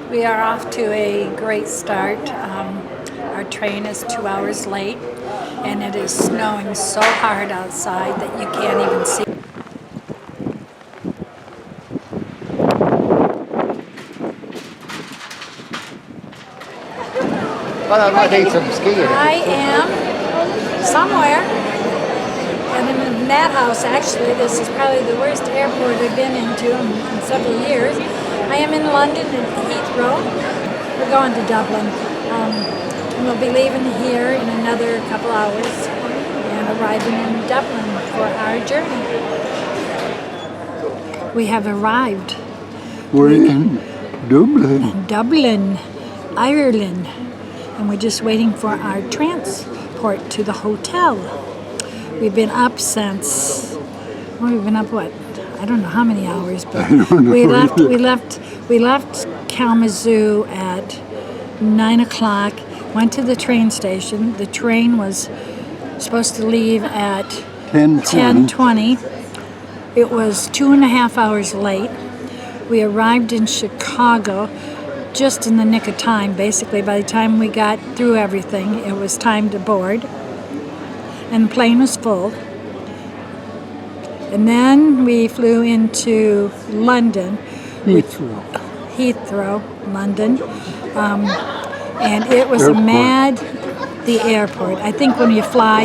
We are off to a great start. Our train is 2 hours late, and it is snowing so hard outside that you can't even see. Well, I might need some skiing. I am somewhere, and I'm in that house actually. This is probably the worst airport I've been into in several years. I am in London at Heathrow. We're going to Dublin. And we'll be leaving here in another couple hours and arriving in Dublin for our journey. We have arrived. We're in Dublin. Dublin, Ireland. And we're just waiting for our transport to the hotel. We've been up since, well, we've been up what? I don't know how many hours, but we left Kalamazoo at 9 o'clock, went to the train station. The train was supposed to leave at 10:20. It was 2.5 hours late. We arrived in Chicago just in the nick of time. Basically, by the time we got through everything, it was time to board. And the plane was full. And then we flew into London. Heathrow, London. And it was the airport. I think when you fly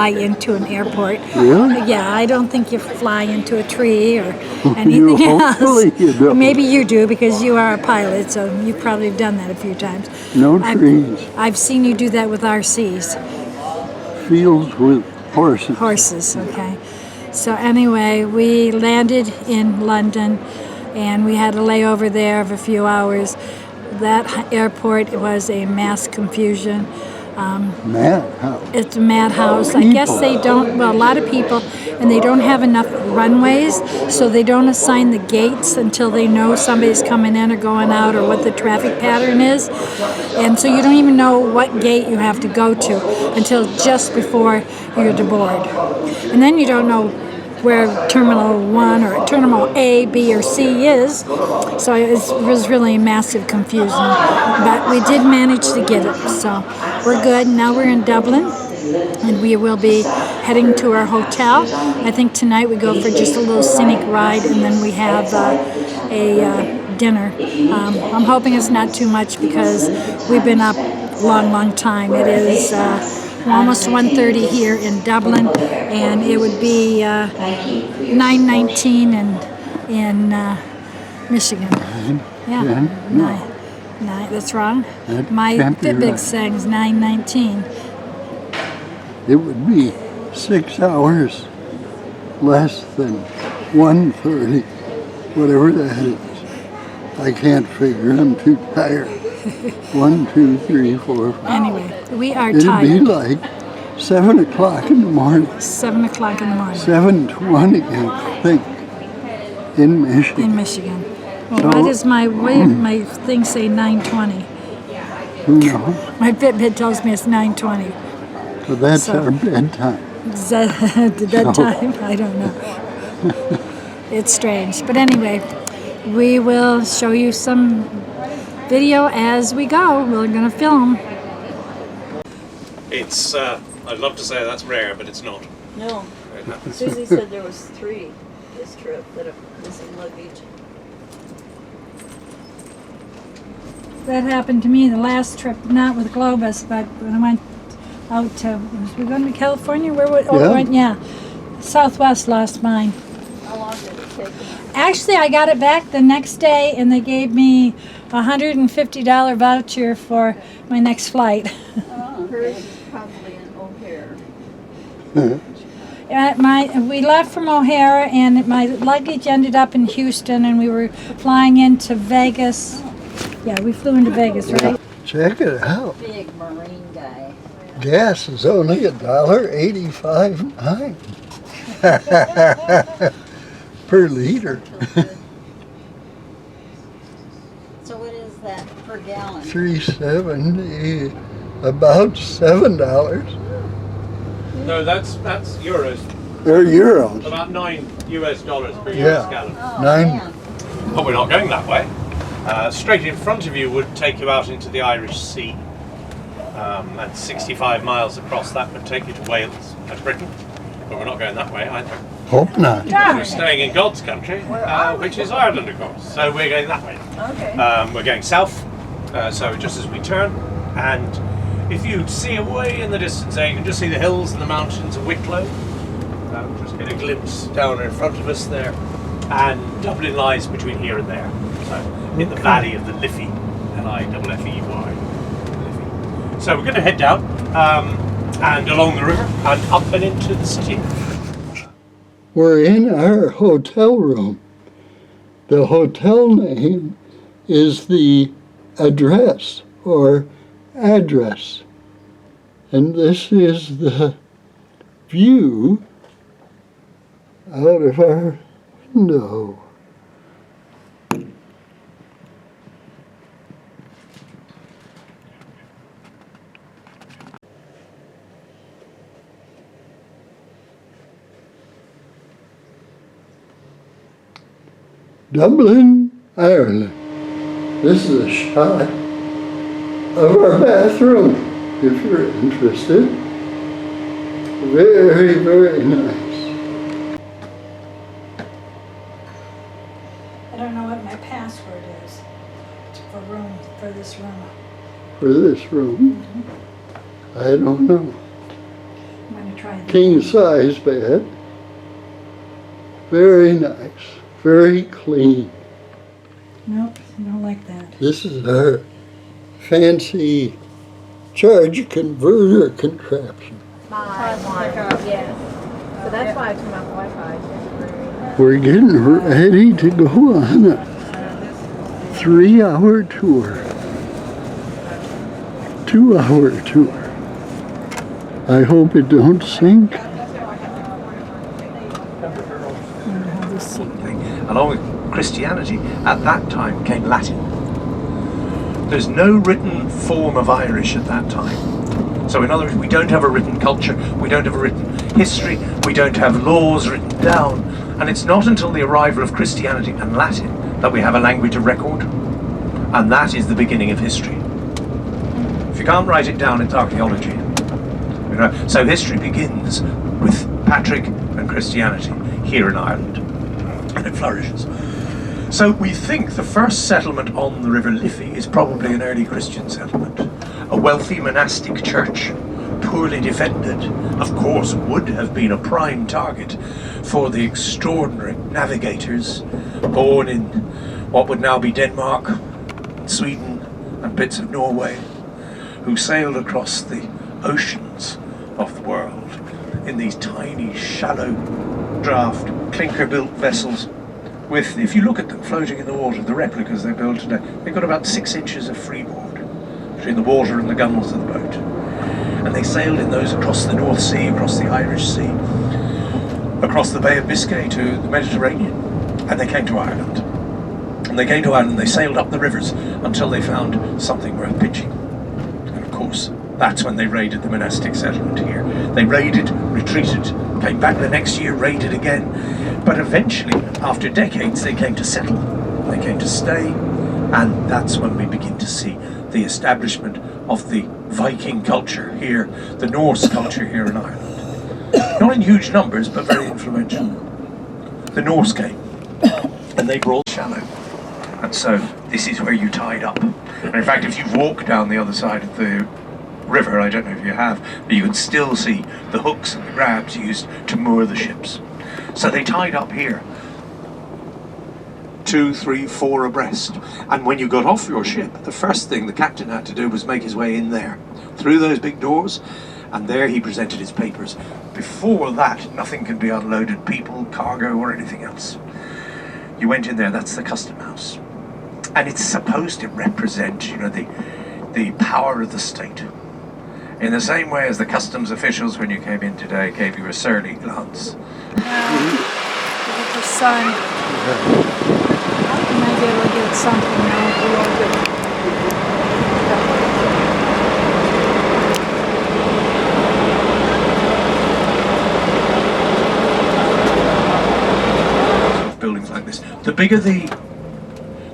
into an airport. Really? Yeah, I don't think you fly into a tree or anything else. You don't. Maybe you do because you are a pilot, so you've probably done that a few times. No trees. I've seen you do that with RCs. Fields with horses. Horses, okay. So anyway, we landed in London and we had a layover there of a few hours. That airport was a mass confusion. Madhouse. It's a madhouse. I guess they don't, well, a lot of people, and they don't have enough runways, so they don't assign the gates until they know somebody's coming in or going out or what the traffic pattern is. And so you don't even know what gate you have to go to until just before you're to board. And then you don't know where Terminal 1 or Terminal A, B, or C is. So it was really massive confusion. But we did manage to get it, so we're good. Now we're in Dublin, and we will be heading to our hotel. I think tonight we go for just a little scenic ride, and then we have a dinner. I'm hoping it's not too much because we've been up a long time. It is almost 1:30 here in Dublin, and it would be 9:19 in Michigan. Yeah, nine. That's wrong. My Fitbit saying 9:19. It would be 6 hours less than 1:30, whatever that is. I can't figure. I'm too tired. 1, 2, 3, 4, 5. Anyway, we are It'd tired. be like 7 o'clock in the morning. 7 o'clock in the morning. 7:20, I think, in Michigan. In Michigan. Well, So- why does my thing say 9:20? Who knows? My Fitbit tells me it's 9:20. So that's So- our bedtime. Is that the bedtime? I don't know. It's strange. But anyway, we will show you some video as we go. We're going to film. It's, I'd love to say that's rare, but it's not. No. It happens. Susie said there was 3 this trip that have missing luggage. That happened to me the last trip, not with Globus, but when I went out to, was we going to California? Where we went, yeah. Southwest lost mine. How long did it take? Actually, I got it back the next day, and they gave me a $150 voucher for my next flight. Hers is probably in O'Hare. We left from O'Hare, and my luggage ended up in Houston, and we were flying into Vegas. Yeah, we flew into Vegas, right? Check it out. Big marine guy. Gas is only $1.85.9 per liter. So what is that per gallon? $3.70, about $7. No, that's euros. They're euros. About $9 US per Yeah. US gallon. Oh, 9. man. But we're not going that way. Straight in front of you would take you out into the Irish Sea. And 65 miles across that would take you to Wales and Britain. But we're not going that way either. Hope not. We're staying in God's country, which is Ireland, of course. So we're going that way. Okay. We're going south, so just as we turn. And if you see away in the distance there, you can just see the hills and the mountains of Wicklow. Just get a glimpse down in front of us there. And Dublin lies between here and there. So in the valley of the Liffey, L-I-F-F-E-Y. So we're going to head down and along the river and up and into the city. We're in our hotel room. The hotel name is the address or address. And this is the view out of our window. Dublin, Ireland. This is a shot of our bathroom, if you're interested. Very, very nice. I don't know what my password is for this room. For this room, I don't know. I'm going to try this. King size bed. Very nice. Very clean. Nope, I don't like that. This is our fancy charge converter contraption. Yes. So that's why I turned off Wi-Fi. We're getting ready to go on a 3-hour tour. 2-hour tour. I hope it don't sink. Along with Christianity, at that time came Latin. There's no written form of Irish at that time. So in other words, we don't have a written culture, we don't have a written history, we don't have laws written down, and it's not until the arrival of Christianity and Latin that we have a language of record, and that is the beginning of history. If you can't write it down, it's archaeology. You know? So history begins with Patrick and Christianity here in Ireland. And it flourishes. So we think the first settlement on the River Liffey is probably an early Christian settlement. A wealthy monastic church, poorly defended, of course would have been a prime target for the extraordinary navigators born in what would now be Denmark, Sweden and bits of Norway, who sailed across the oceans of the world in these tiny, shallow draft, clinker-built vessels with, if you look at them floating in the water, the replicas they build today, they've got about 6 inches of freeboard between the water and the gunwales of the boat. And they sailed in those across the North Sea, across the Irish Sea, across the Bay of Biscay to the Mediterranean. And they came to Ireland. And they came to Ireland, they sailed up the rivers until they found something worth pinching. And of course, that's when they raided the monastic settlement here. They raided, retreated, came back the next year, raided again. But eventually, after decades, they came to settle. They came to stay. And that's when we begin to see the establishment of the Viking culture here, the Norse culture here in Ireland. Not in huge numbers, but very influential. The Norse came, and they brought shallow. And so, this is where you tied up. And in fact, if you walk down the other side of the river, I don't know if you have, but you can still see the hooks and the grabs used to moor the ships. So they tied up here, 2, 3, 4 abreast. And when you got off your ship, the first thing the captain had to do was make his way in there, through those big doors, and there he presented his papers. Before that, nothing can be unloaded, people, cargo, or anything else. You went in there, that's the custom house. And it's supposed to represent, you know, the power of the state. In the same way as the customs officials, when you came in today, gave you a surly glance. Look at the sun. I might be able to get something now. Buildings like this. The bigger the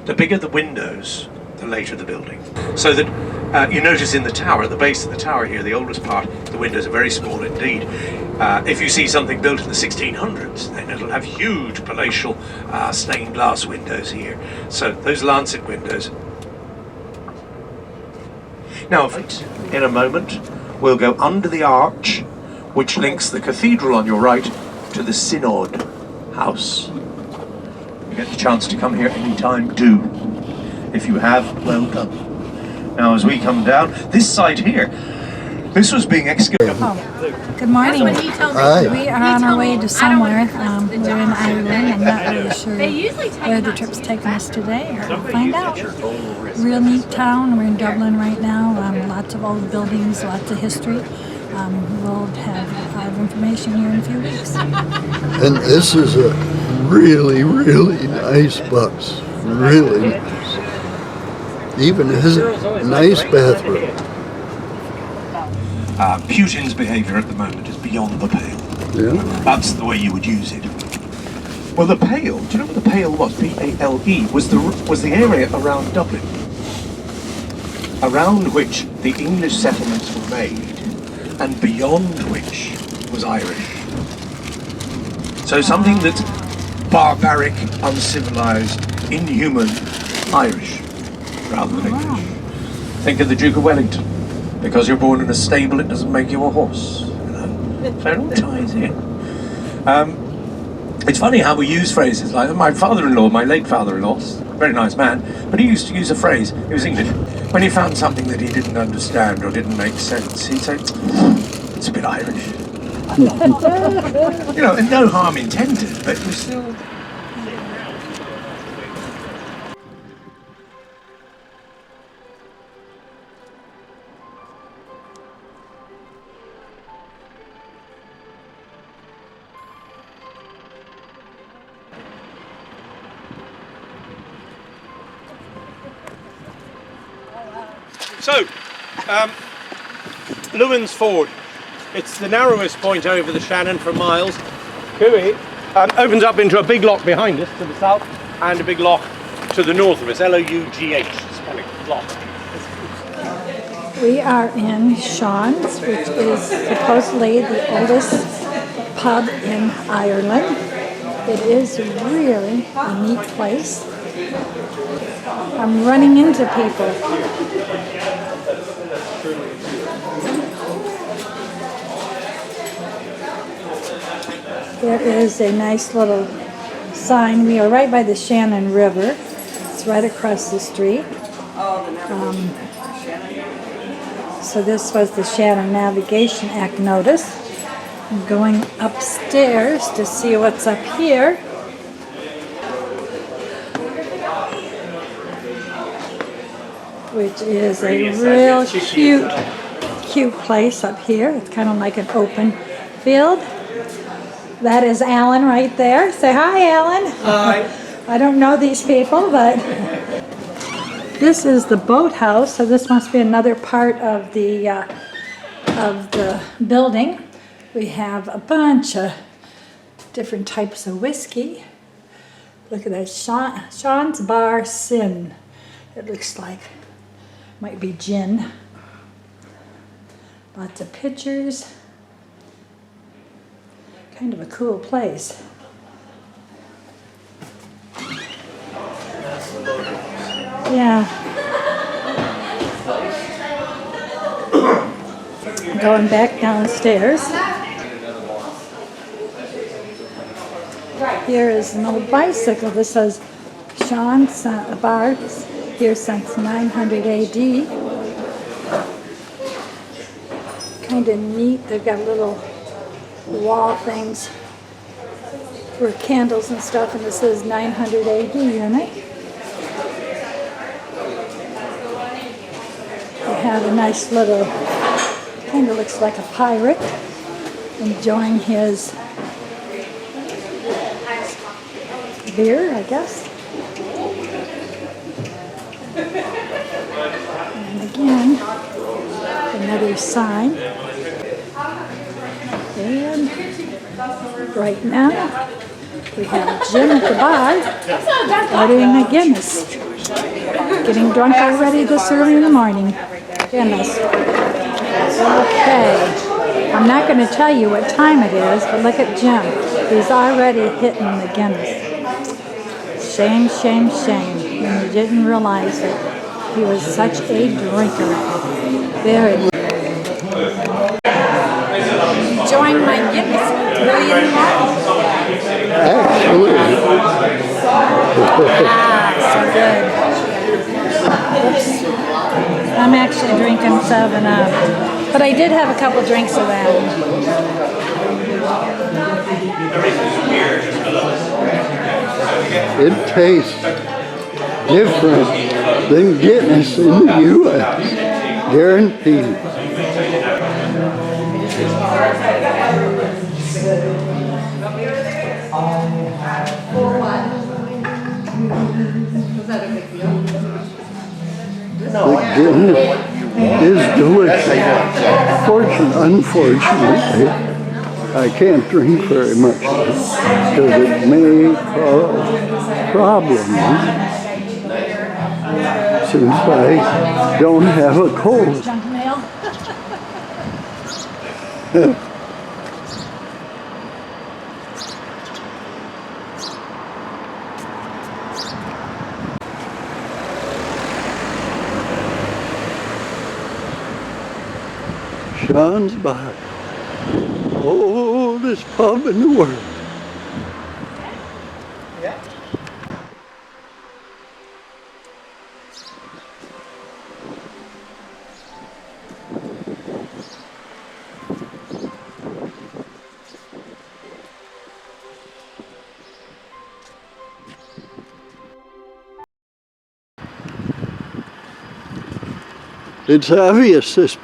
The bigger the windows, the later the building. So that you notice in the tower, at the base of the tower here, the oldest part, the windows are very small indeed. If you see something built in the 1600s, then it'll have huge palatial stained glass windows here. So those lancet windows. Now, in a moment, we'll go under the arch, which links the cathedral on your right to the Synod House. You get the chance to come here anytime, do. If you have, well done. Now, as we come down, this side here, this was being excavated. Oh, good morning. Hi. We are on our way to somewhere. We're in Ireland. I'm not really sure where the trip's taking us today. We'll find out. Real neat town. We're in Dublin right now. Lots of old buildings, lots of history. We'll have information here in a few weeks. And this is a really, really nice bus. Really nice. Even has a nice bathroom. Putin's behaviour at the moment is beyond the pale. Yeah. That's the way you would use it. Well, the Pale, do you know what the Pale was? P-A-L-E, was the area around Dublin, around which the English settlements were made, and beyond which was Irish. So something that's barbaric, uncivilized, inhuman, Irish, rather than English. Think of the Duke of Wellington. Because you're born in a stable, it doesn't make you a horse. You know? So it all ties in. It's funny how we use phrases like my father-in-law, my late father-in-law, very nice man, but he used to use a phrase, he was English, when he found something that he didn't understand or didn't make sense, he'd say, it's a bit Irish. You know, and no harm intended, but we still... So, Lewins Ford. It's the narrowest point over the Shannon for miles. Cooey opens up into a big lock behind us to the south and a big lock to the north of us, L-O-U-G-H, spelling, lock. We are in Sean's, which is supposedly the oldest pub in Ireland. It is really a neat place. I'm running into people. There is a nice little sign. We are right by the Shannon River. It's right across the street. So this was the Shannon Navigation Act notice. I'm going upstairs to see what's up here. Which is a real cute place up here. It's kind of like an open field. That is Alan right there. Say hi, Alan. Hi. I don't know these people, but this is the boathouse. So this must be another part of the building. We have a bunch of different types of whiskey. Look at that, Sean's Bar Sin. It looks like might be gin. Lots of pictures. Kind of a cool place. Yeah. Going back downstairs. Here is an old bicycle. This says Sean's Bar here since 900 AD. Kind of neat. They've got little wall things for candles and stuff, and it says 900 AD in it. We have a nice little, kind of looks like a pirate, enjoying his beer, I guess. And again, another sign. And right now, we have Jim at the bar ordering a Guinness. getting drunk already this early in the morning. Goodness. Okay. I'm not going to tell you what time it is, but look at Jim. He's already hitting the Guinness. Shame, shame, shame. And you didn't realize it. He was such a drinker. Very. Enjoying my Guinness early in the morning. Actually, So good. Oops. I'm actually drinking 7-Up. But I did have a couple drinks of that. it tastes different than Guinness in the U.S. Guaranteed. The Guinness is delicious. Unfortunately, I can't drink very much because it may cause problems since I don't have a cold. Junk mail. Sean's Bar. Oldest pub in the world. It's obvious this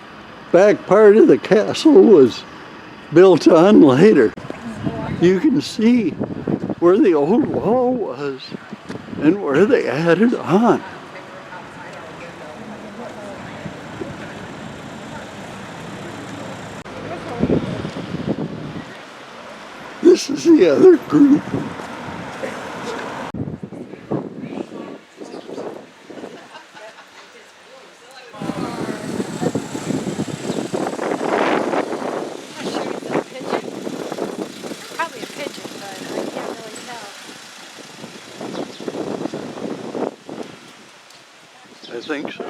back part of the castle was built on later. You can see where the old wall was and where they added on. This is the other group. Probably a pigeon, but I can't really tell. I think so.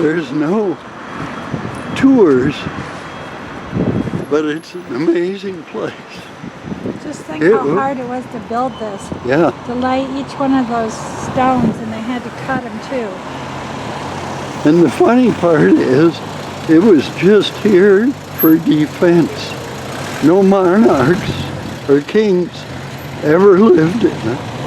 There's no tours, but it's an amazing place. Just think how hard it was to build this. Yeah. To lay each one of those stones, and they had to cut them too. And the funny part is, it was just here for defense. No monarchs or kings ever lived in it.